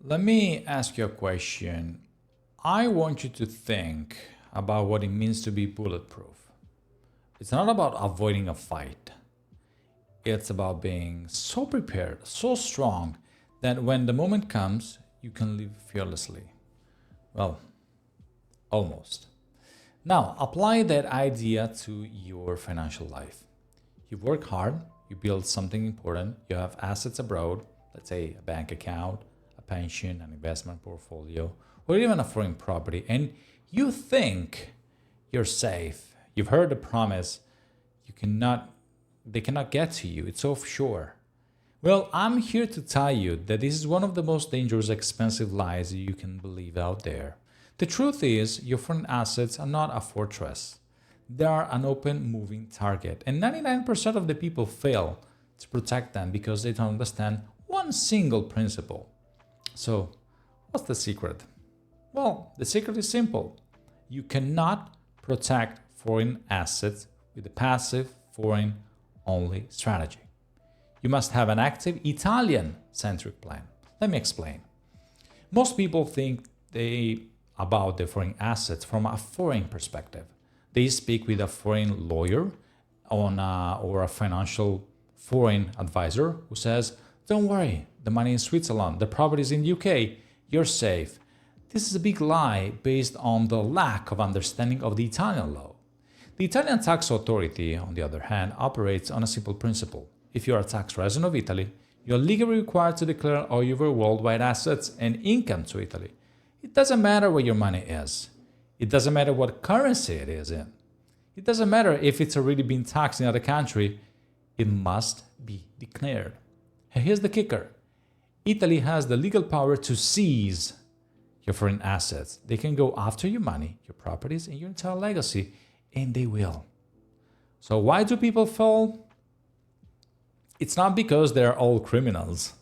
Let me ask you a question. I want you to think about what it means to be bulletproof. It's not about avoiding a fight. It's about being so prepared, so strong, that when the moment comes, you can live fearlessly. Well, almost. Now, apply that idea to your financial life. You work hard, you build something important, you have assets abroad, let's say a bank account, a pension, an investment portfolio, or even a foreign property, and you think you're safe. You've heard the promise, they cannot get to you, it's offshore. Well, I'm here to tell you that this is one of the most dangerous, expensive lies you can believe out there. The truth is, your foreign assets are not a fortress. They are an open, moving target, and 99% of the people fail to protect them because they don't understand one single principle. So, what's the secret? Well, the secret is simple. You cannot protect foreign assets with a passive, foreign-only strategy. You must have an active Italian-centric plan. Let me explain. Most people think about their foreign assets from a foreign perspective. They speak with a foreign lawyer or a financial foreign advisor who says, don't worry, the money in Switzerland, the property is in the UK, you're safe. This is a big lie based on the lack of understanding of the Italian law. The Italian tax authority, on the other hand, operates on a simple principle. If you're a tax resident of Italy, you're legally required to declare all your worldwide assets and income to Italy. It doesn't matter where your money is. It doesn't matter what currency it is in. It doesn't matter if it's already been taxed in another country. It must be declared. And here's the kicker. Italy has the legal power to seize your foreign assets. They can go after your money, your properties, and your entire legacy, and they will. So why do people fall? It's not because they're all criminals.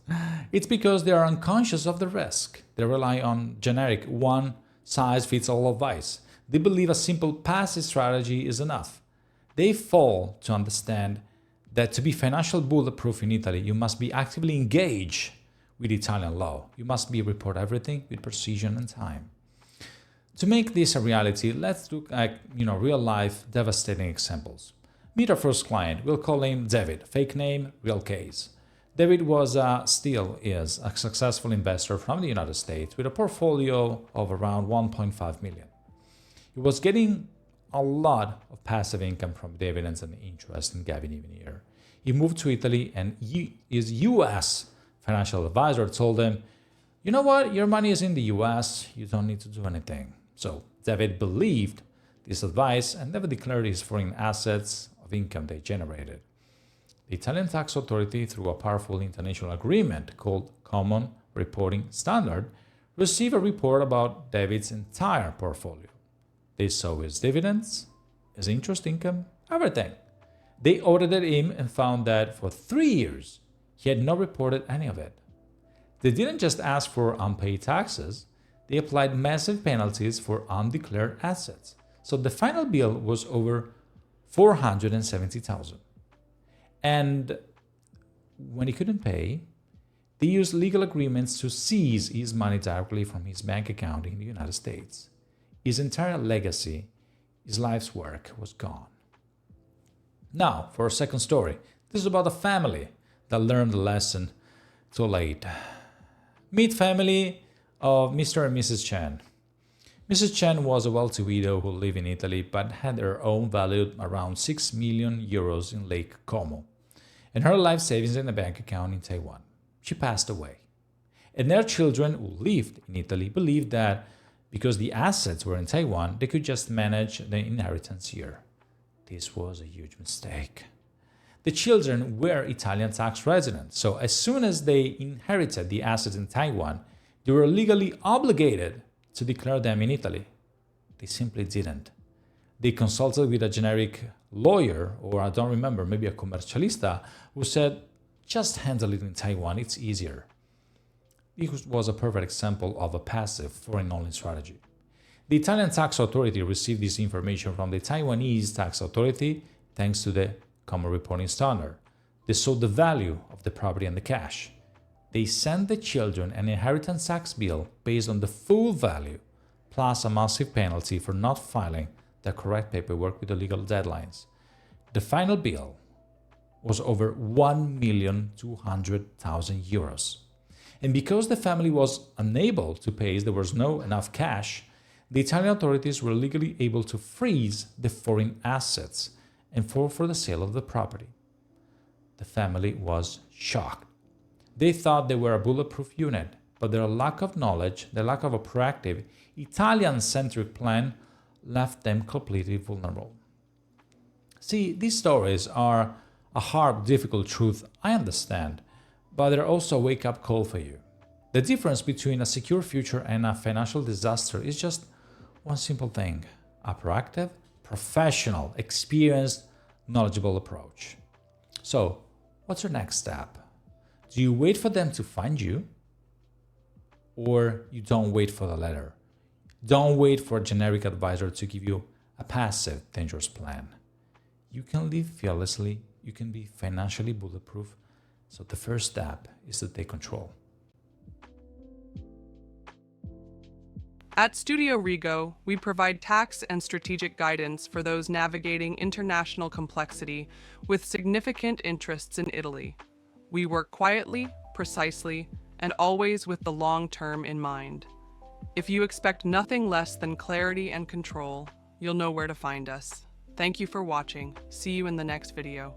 It's because they are unconscious of the risk. They rely on generic one-size-fits-all advice. They believe a simple passive strategy is enough. They fail to understand that to be financial bulletproof in Italy, you must be actively engaged with Italian law. You must report everything with precision and time. To make this a reality, let's look at real-life devastating examples. Meet our first client. We'll call him David. Fake name, real case. David still is a successful investor from the United States with a portfolio of around 1.5 million. He was getting a lot of passive income from dividends and interest in Gavin even here. He moved to Italy and his US financial advisor told him, you know what, your money is in the US, you don't need to do anything. So David believed this advice and never declared his foreign assets of income they generated. The Italian tax authority, through a powerful international agreement called Common Reporting Standard, received a report about David's entire portfolio. They saw his dividends, his interest income, everything. They audited him and found that for 3 years, he had not reported any of it. They didn't just ask for unpaid taxes, they applied massive penalties for undeclared assets. So the final bill was over 470,000. And when he couldn't pay, they used legal agreements to seize his money directly from his bank account in the United States. His entire legacy, his life's work, was gone. Now, for our second story. This is about a family that learned the lesson too late. Meet family of Mr. and Mrs. Chen. Mrs. Chen was a wealthy widow who lived in Italy but had her own valued around 6 million euros in Lake Como and her life savings in a bank account in Taiwan. She passed away. And their children who lived in Italy believed that because the assets were in Taiwan, they could just manage the inheritance here. This was a huge mistake. The children were Italian tax residents, so as soon as they inherited the assets in Taiwan, they were legally obligated to declare them in Italy. They simply didn't. They consulted with a generic lawyer, or I don't remember, maybe a commercialista, who said, just handle it in Taiwan, it's easier. It was a perfect example of a passive foreign-only strategy. The Italian tax authority received this information from the Taiwanese tax authority thanks to the Common Reporting Standard. They saw the value of the property and the cash. They sent the children an inheritance tax bill based on the full value, plus a massive penalty for not filing the correct paperwork with the legal deadlines. The final bill was over 1,200,000 euros. And because the family was unable to pay, there was no enough cash, the Italian authorities were legally able to freeze the foreign assets and for the sale of the property. The family was shocked. They thought they were a bulletproof unit, but their lack of knowledge, their lack of a proactive, Italian-centric plan left them completely vulnerable. See, these stories are a hard, difficult truth, I understand, but they're also a wake-up call for you. The difference between a secure future and a financial disaster is just one simple thing: a proactive, professional, experienced, knowledgeable approach. So, what's your next step? Do you wait for them to find you? Or you don't wait for the letter? Don't wait for a generic advisor to give you a passive, dangerous plan. You can live fearlessly, you can be financially bulletproof, so the first step is to take control. At Studio Rigo, we provide tax and strategic guidance for those navigating international complexity with significant interests in Italy. We work quietly, precisely, and always with the long term in mind. If you expect nothing less than clarity and control, you'll know where to find us. Thank you for watching. See you in the next video.